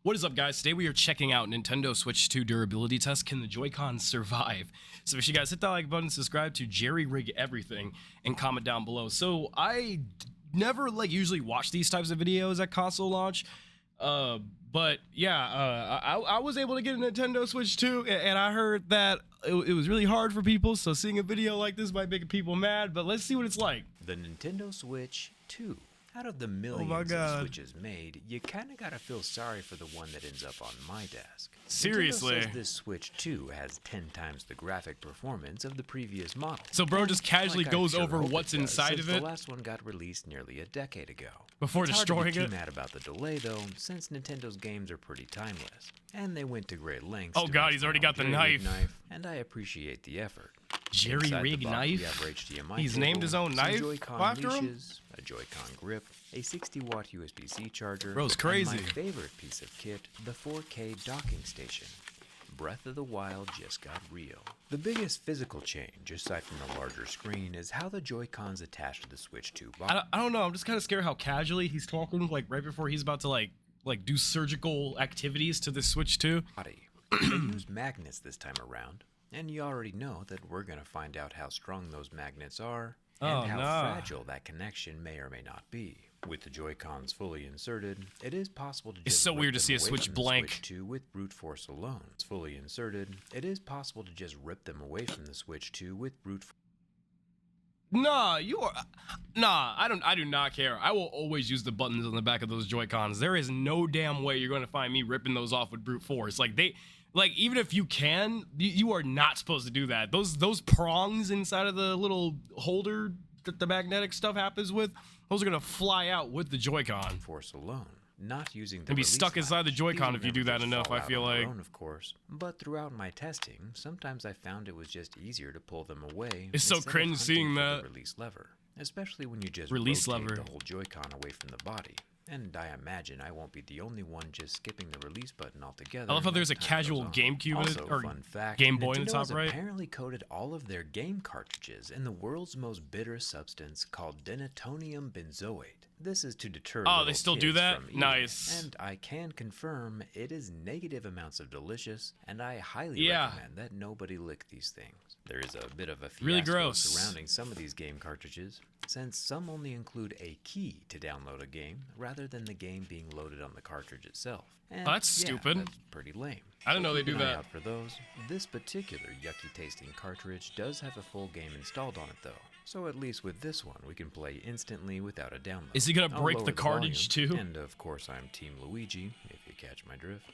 What is up, guys? Today we are checking out Nintendo Switch 2 durability test. Can the Joy-Cons survive? So if you guys hit that like button, subscribe to Jerry Rig Everything, and comment down below. So I never usually watch these types of videos at console launch, but yeah, I was able to get a Nintendo Switch 2, and I heard that it was really hard for people. So seeing a video like this might make people mad, but let's see what it's like. The Nintendo Switch 2. Out of the millions of Switches made, you kind of gotta feel sorry for the one that ends up on my desk. Seriously. Nintendo says this Switch 2 has 10 times the graphic performance of the previous model. So bro just casually goes over what's inside of it. The last one got released nearly a decade ago. Before destroying it. It's hard to be too mad about the delay though, since Nintendo's games are pretty timeless. And they went to great lengths. Oh god, he's already got the knife. And I appreciate the effort. Jerry Rig knife? He's named his own knife after him? A Joy-Con grip, a 60-watt USB-C charger, bro's crazy. And my favorite piece of kit, the 4K docking station. Breath of the Wild just got real. The biggest physical change, aside from the larger screen, is how the Joy-Cons attach to the Switch 2 body. I don't know, I'm just kind of scared how casually he's talking, right before he's about to like do surgical activities to the Switch 2. They use magnets this time around, and you already know that we're gonna find out how strong those magnets are, and how fragile that connection may or may not be. With the Joy-Cons fully inserted, it is possible to just It's so weird to see a Switch blank. Switch 2 with brute force alone. It's fully inserted, it is possible to just rip them away from the Switch 2 with brute force. I do not care. I will always use the buttons on the back of those Joy-Cons. There is no damn way you're going to find me ripping those off with brute force. Even if you can, you are not supposed to do that. Those prongs inside of the little holder that the magnetic stuff happens with, those are gonna fly out with the Joy-Con. Force alone, not using the and be stuck inside the Joy-Con if you do that enough. I feel like. Of course, but throughout my testing, sometimes I found it was just easier to pull them away. It's so cringe seeing that release lever, especially when you just rotate the whole Joy-Con away from the body. And I imagine I won't be the only one just skipping the release button altogether. I love how there's a casual GameCube in it, or fun fact, Game Boy Nintendo in the top right. Apparently coated all of their game cartridges in the world's most bitter substance called denatonium benzoate. This is to deter they still do that? Nice. And I can confirm it is negative amounts of delicious, and I highly recommend that nobody lick these things. There is a bit of a fiasco surrounding some of these game cartridges, since some only include a key to download a game rather than the game being loaded on the cartridge itself. And that's stupid. That's pretty lame. I didn't know they do that. Out for those. This particular yucky tasting cartridge does have a full game installed on it though. So at least with this one, we can play instantly without a download. Is he gonna break the cartridge too? And of course, I'm Team Luigi, if you catch my drift.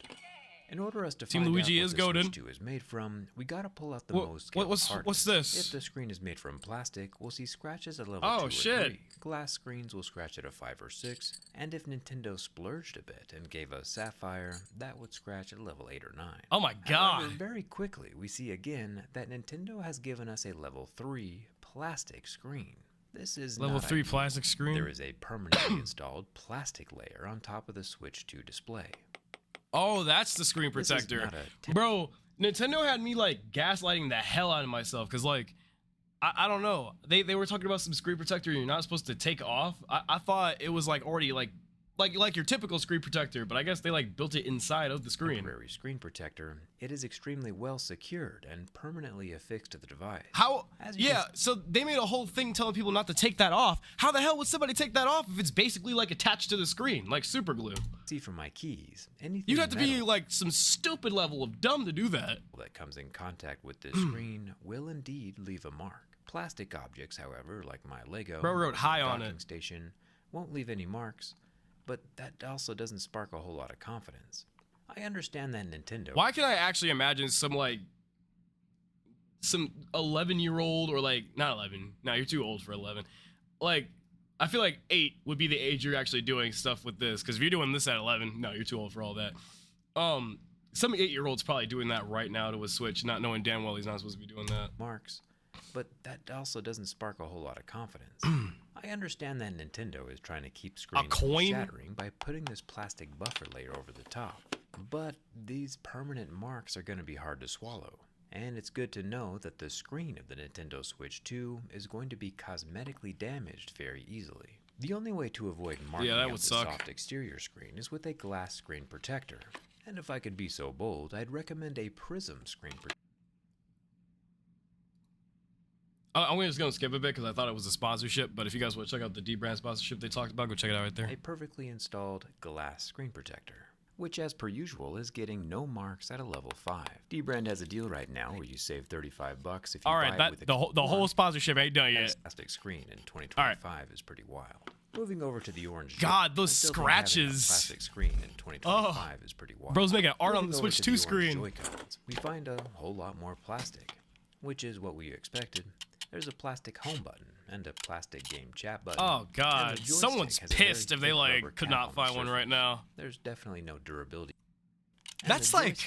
In order us to Team find Luigi out is what the goated. Switch 2 is made from, we gotta pull out the most What's this? If the screen is made from plastic, we'll see scratches at level 2 or 3. Glass screens will scratch at a 5 or 6, and if Nintendo splurged a bit and gave us sapphire, that would scratch at level 8 or 9. Oh my god! However, very quickly, we see again that Nintendo has given us a level 3 plastic screen. This is level 3 plastic screen. There is a permanently installed plastic layer on top of the Switch 2 display. Oh, that's the screen protector. Bro, Nintendo had me gaslighting the hell out of myself because I don't know. They were talking about some screen protector you're not supposed to take off. I thought it was already like your typical screen protector, but I guess they built it inside of the screen. Temporary screen protector. It is extremely well secured and permanently affixed to the device. How? Yeah, so they made a whole thing telling people not to take that off. How the hell would somebody take that off if it's basically attached to the screen, like super glue? See from my keys, anything you'd have to be some stupid level of dumb to do that. That comes in contact with this screen will indeed leave a mark. Plastic objects, however, like my Lego Bro wrote high on it. Station, won't leave any marks. But that also doesn't spark a whole lot of confidence. I understand that Nintendo... Why can I actually imagine some 11-year-old or not 11. No, you're too old for 11. I feel 8 would be the age you're actually doing stuff with this. Because if you're doing this at 11, no, you're too old for all that. Some 8-year-old's probably doing that right now to a Switch, not knowing damn well he's not supposed to be doing that. Marks. But that also doesn't spark a whole lot of confidence. I understand that Nintendo is trying to keep screens from shattering by putting this plastic buffer layer over the top. But these permanent marks are going to be hard to swallow. And it's good to know that the screen of the Nintendo Switch 2 is going to be cosmetically damaged very easily. The only way to avoid marking that up would the suck. soft exterior screen is with a glass screen protector. And if I could be so bold, I'd recommend a prism screen protector. I'm just going to skip a bit because I thought it was a sponsorship, but if you guys want to check out the D-Brand sponsorship they talked about, go check it out right there. A perfectly installed glass screen protector, which as per usual is getting no marks at a level 5. D-Brand has a deal right now where you save $35 if you buy it with a the whole sponsorship ain't done yet. plastic screen in 2025 is pretty wild. Moving over to the orange. God, those scratches. Plastic screen in 2025 is pretty wild. Bro's making art on Moving the over Switch to 2 the screen. orange Joy-Cons, we find a whole lot more plastic, which is what we expected. There's a plastic home button and a plastic game chat button. Oh God, someone's pissed if they like could not find one right now. There's definitely no durability. That's like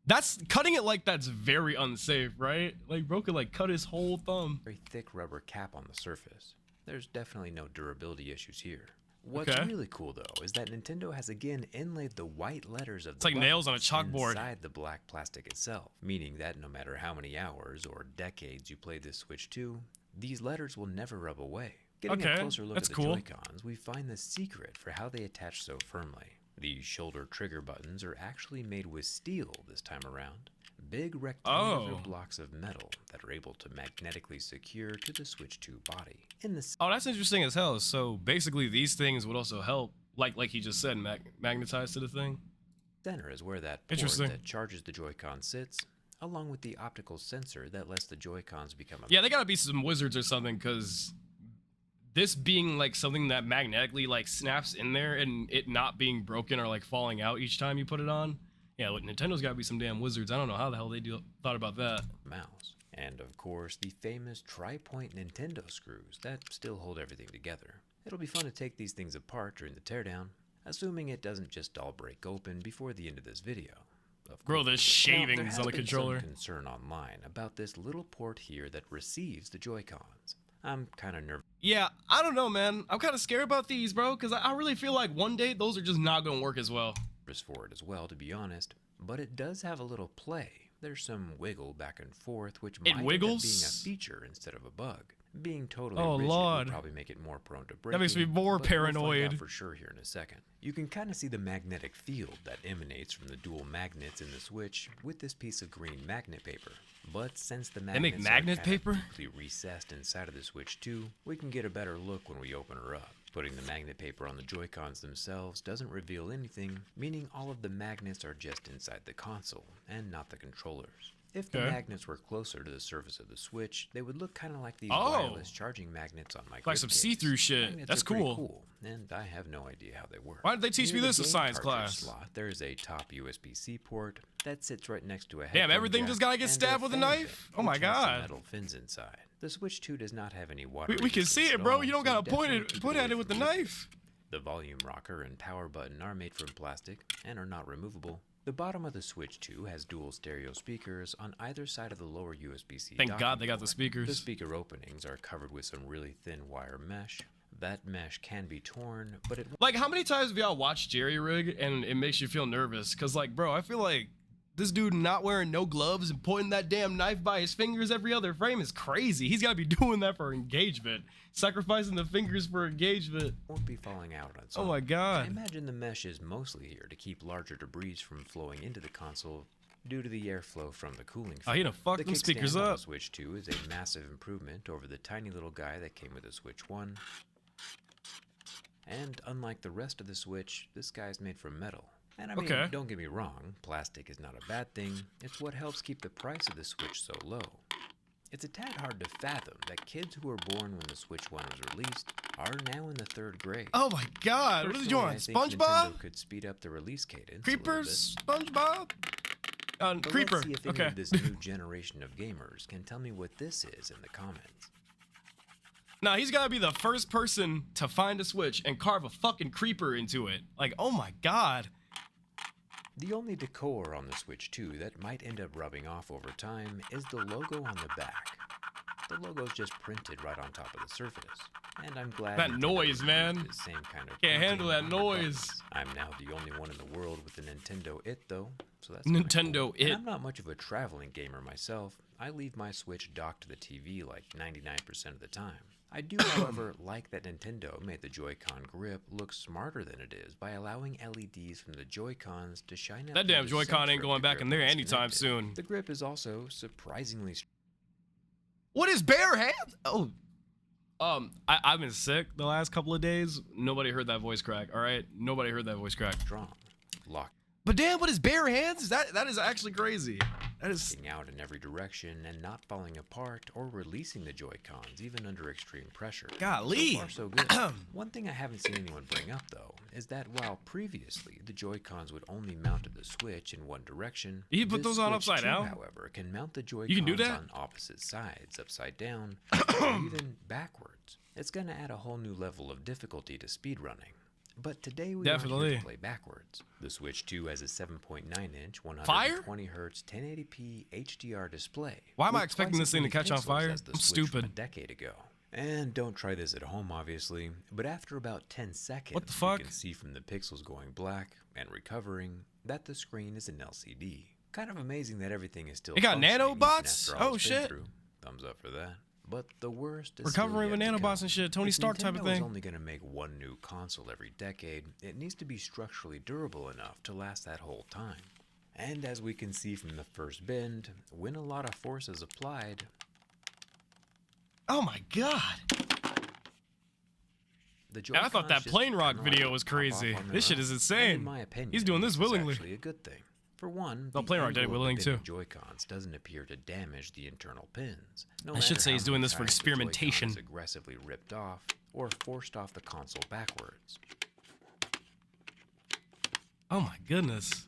that's cutting it like that's very unsafe, right? Like bro could like cut his whole thumb. Very thick rubber cap on the surface. There's definitely no durability issues here. What's really cool though is that Nintendo has again inlaid the white letters of the like nails on a chalkboard inside the black plastic itself, meaning that no matter how many hours or decades you play this Switch 2, these letters will never rub away. Getting a closer look at the Joy-Cons, we find the secret for how they attach so firmly. These shoulder trigger buttons are actually made with steel this time around. Big rectangular blocks of metal that are able to magnetically secure to the Switch 2 body. That's interesting as hell. So basically these things would also help, like he just said, magnetize to the thing. Center is where that port that charges the Joy-Con sits, along with the optical sensor that lets the Joy-Cons become they gotta be some wizards or something, because this being like something that magnetically like snaps in there and it not being broken or like falling out each time you put it on. Yeah, look, Nintendo's gotta be some damn wizards. I don't know how the hell they thought about that. Mouse. And of course, the famous tri-point Nintendo screws that still hold everything together. It'll be fun to take these things apart during the teardown, assuming it doesn't just all break open before the end of this video. Bro, there's shavings on the controller. Some concern online about this little port here that receives the Joy-Cons. I'm kind of nervous. Yeah, I don't know, man. I'm kind of scared about these, bro, because I really feel like one day those are just not going to work as well. For it as well, to be honest, but it does have a little play. There's some wiggle back and forth, which might end up being a feature instead of a bug. Being totally rigid would probably make it more prone to breaking. That makes me more paranoid. We'll find out for sure here in a second. You can kind of see the magnetic field that emanates from the dual magnets in the Switch with this piece of green magnet paper. But since the magnets are completely recessed inside of the Switch 2, we can get a better look when we open her up. Putting the magnet paper on the Joy-Cons themselves doesn't reveal anything, meaning all of the magnets are just inside the console and not the controllers. If the magnets were closer to the surface of the Switch, they would look kind of like these wireless charging magnets on my grip like some see-through shit. That's cool. And I have no idea how they work. Why did they teach me this in science class? Slot, there's a top USB-C port that sits right next to a damn, everything just gotta get stabbed with a knife? Oh my god. Metal fins inside. The Switch 2 does not have any water. We can see it, bro. You don't gotta point at it with the knife. The volume rocker and power button are made from plastic and are not removable. The bottom of the Switch 2 has dual stereo speakers on either side of the lower USB-C. Thank God they got the speakers. The speaker openings are covered with some really thin wire mesh. That mesh can be torn, but it... Like, how many times have y'all watched Jerry Rig and it makes you feel nervous? Because, like, bro, I feel like this dude not wearing no gloves and pointing that damn knife by his fingers every other frame is crazy. He's got to be doing that for engagement. Sacrificing the fingers for engagement. Won't be falling out on its own. Oh my god. I imagine the mesh is mostly here to keep larger debris from flowing into the console due to the airflow from the cooling fan. Oh, he done fucked them speakers up. The Switch 2 is a massive improvement over the tiny little guy that came with the Switch 1. And unlike the rest of the Switch, this guy's made from metal. And I mean, don't get me wrong, plastic is not a bad thing. It's what helps keep the price of the Switch so low. It's a tad hard to fathom that kids who were born when the Switch 1 was released are now in the 3rd grade. Oh my god, what is he doing? SpongeBob? Nintendo could speed up the release cadence. Creepers? SpongeBob? Creeper. Let's see if any of this new generation of gamers can tell me what this is in the comments. Now, he's got to be the first person to find a Switch and carve a fucking creeper into it. Like, oh my god. The only decor on the Switch 2 that might end up rubbing off over time is the logo on the back. The logo's just printed right on top of the surface, and I'm glad that noise, man. The same kind of can't handle that noise. I'm now the only one in the world with the Nintendo It though, so that's Nintendo cool. It. And I'm not much of a traveling gamer myself. I leave my Switch docked to the TV like 99% of the time. I do, however, like that Nintendo made the Joy-Con grip look smarter than it is by allowing LEDs from the Joy-Cons to shine out. That damn Joy-Con ain't going back in there anytime soon. The grip is also surprisingly. What is bare hands? Oh, I've been sick the last couple of days. Nobody heard that voice crack. All right, nobody heard that voice crack. Strong, locked. But damn, what is bare hands? That is actually crazy. That is out in every direction and not falling apart or releasing the Joy-Cons even under extreme pressure. Golly. So far, so good. One thing I haven't seen anyone bring up though is that while previously the Joy-Cons would only mount to the Switch in one direction, you put those on upside down. However, can mount the Joy-Cons you can do that? on opposite sides, upside down, or even backwards. It's gonna add a whole new level of difficulty to speedrunning. But today we are here to play backwards. The Switch 2 has a 7.9-inch, 120Hz, 1080p HDR display. Why am I expecting this thing to catch on fire? I'm stupid. A decade ago. And don't try this at home, obviously. But after about 10 seconds, what the fuck? You can see from the pixels going black and recovering that the screen is an LCD. Kind of amazing that everything is still. It got nanobots? Oh shit! Thumbs up for that. But the worst is recovering with nanobots and shit, Tony Stark type of thing. Nintendo is only going to make one new console every decade. It needs to be structurally durable enough to last that whole time. And as we can see from the first bend, when a lot of force is applied... Oh my god! I thought that plane rock video was crazy. This shit is insane. In my opinion, he's doing this willingly. It's actually a good thing. For one, the plane rock did it willingly too. Joy-Cons doesn't appear to damage the internal pins. I should say he's doing this for experimentation. Aggressively ripped off or forced off the console backwards. Oh my goodness.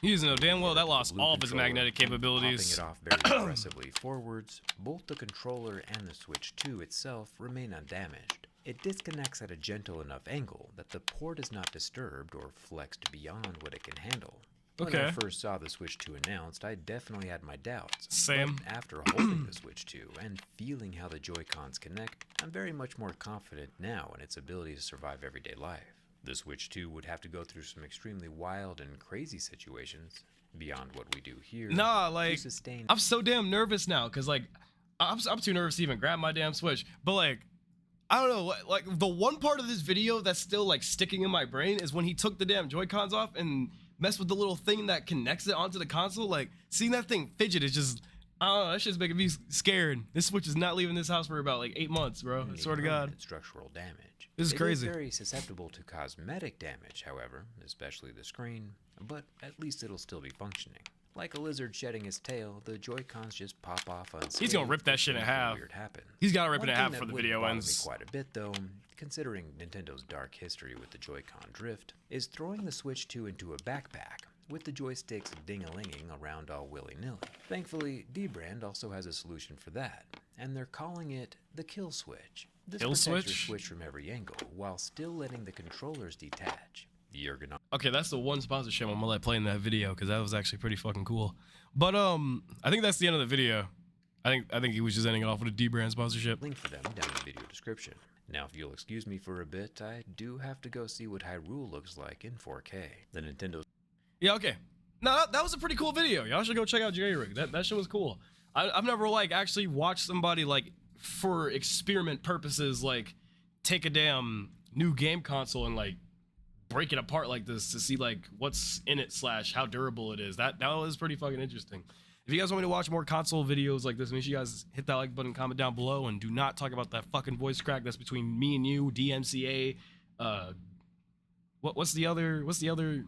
He doesn't know damn well that lost all of his magnetic capabilities. Popping it off very aggressively forwards, both the controller and the Switch 2 itself remain undamaged. It disconnects at a gentle enough angle that the port is not disturbed or flexed beyond what it can handle. When I first saw the Switch 2 announced, I definitely had my doubts. Same. But after holding the Switch 2 and feeling how the Joy-Cons connect, I'm very much more confident now in its ability to survive everyday life. The Switch 2 would have to go through some extremely wild and crazy situations beyond what we do here. Nah, like, I'm so damn nervous now, because, like, I'm too nervous to even grab my damn Switch. But, like, I don't know, like, the one part of this video that's still, like, sticking in my brain is when he took the damn Joy-Cons off and messed with the little thing that connects it onto the console. Like, seeing that thing fidget is just, I don't know, that shit's making me scared. This Switch is not leaving this house for about, like, 8 months, bro. I swear to God. Structural damage. This is crazy. It is very susceptible to cosmetic damage, however, especially the screen, but at least it'll still be functioning. Like a lizard shedding its tail, the Joy-Cons just pop off unscathed. He's gonna rip that shit in half. He's gotta rip it in half before the video ends. Quite a bit though, considering Nintendo's dark history with the Joy-Con drift, is throwing the Switch 2 into a backpack with the joysticks ding-a-linging around all willy-nilly. Thankfully, D-Brand also has a solution for that, and they're calling it the Kill Switch. This protects your Switch from every angle while still letting the controllers detach. The ergonomic. Okay, that's the one sponsorship I'm gonna let play in that video because that was actually pretty fucking cool. But I think that's the end of the video. I think he was just ending it off with a D-Brand sponsorship. Link for them down in the video description. Now, if you'll excuse me for a bit, I do have to go see what Hyrule looks like in 4K. The Nintendo. Yeah, okay. No, that was a pretty cool video. Y'all should go check out Jerry Rig. That shit was cool. I've never like actually watched somebody like for experiment purposes like take a damn new game console and like break it apart like this to see like what's in it / how durable it is. That was pretty fucking interesting. If you guys want me to watch more console videos like this, make sure you guys hit that like button, comment down below, and do not talk about that fucking voice crack that's between me and you, DMCA. What's the other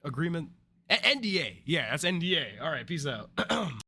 agreement? NDA. Yeah, that's NDA. All right, peace out.